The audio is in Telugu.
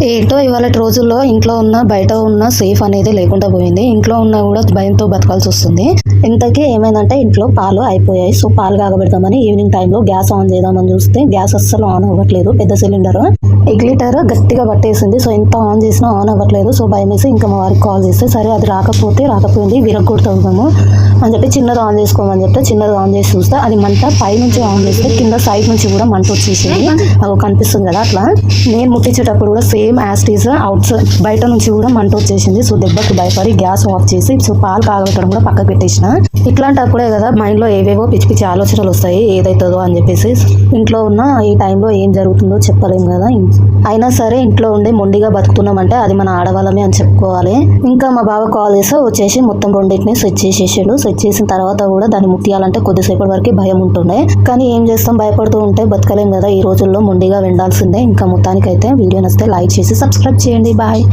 ఏంటో ఇవాళ రోజుల్లో ఇంట్లో ఉన్న బయట ఉన్న సేఫ్ అనేది లేకుండా పోయింది. ఇంట్లో ఉన్నా కూడా భయంతో బతకాల్సి వస్తుంది. ఇంతకీ ఏమైందంటే ఇంట్లో పాలు అయిపోయాయి. సో పాలు కాగబెడదామని ఈవినింగ్ టైంలో గ్యాస్ ఆన్ చేద్దామని చూస్తే గ్యాస్ అస్సలు ఆన్ అవ్వట్లేదు. పెద్ద సిలిండర్ ఎగ్లీటర్ గట్టిగా పట్టేసింది. సో ఎంత ఆన్ చేసినా ఆన్ అవ్వట్లేదు. సో భయం వేసి ఇంకా మా వారికి కాల్ చేస్తే సరే అది రాకపోయింది విరగొడుతాము అని చెప్పి చిన్నది ఆన్ చేసుకోమని చెప్తే చిన్నది ఆన్ చేసి చూస్తే అది మంట పైనుంచి ఆన్ చేస్తే కింద సైడ్ నుంచి కూడా మంట వచ్చేసింది. అది కనిపిస్తుంది కదా అట్లా. నేను ముట్టించేటప్పుడు కూడా సేమ్ యాస్టీస్ అవుట్ సైడ్ బయట నుంచి కూడా మంట వచ్చేసింది. సో దెబ్బకి భయపడి గ్యాస్ ఆఫ్ చేసి సో పాలు కాగబెట్టడం కూడా పక్కకు పెట్టేసిన. ఇట్లాంటప్పుడే కదా మైండ్లో ఏవేవో పిచ్చి పిచ్చి ఆలోచనలు వస్తాయి ఏదైతుందో అని చెప్పేసి. ఇంట్లో ఉన్న ఈ టైంలో ఏం జరుగుతుందో చెప్పలేము కదా. అయినా సరే ఇంట్లో ఉండి మొండిగా బతుకుతున్నామంటే అది మన ఆడవాళ్ళమే అని చెప్పుకోవాలి. ఇంకా మా బావ కాల్ చేస్తే వచ్చేసి మొత్తం రెండింటిని సెట్ చేసేసాడు. సెట్ చేసిన తర్వాత కూడా దాన్ని ముట్టియాలంటే కొద్దిసేపటి వరకు భయం ఉంటుండే. కానీ ఏం చేస్తాం, భయపడుతూ ఉంటే బతకలేం కదా. ఈ రోజుల్లో మొండిగా వెండాల్సిందే. ఇంకా మొత్తానికైతే వీడియో నచ్చితే లైక్ చేసి సబ్స్క్రైబ్ చేయండి. బాయ్.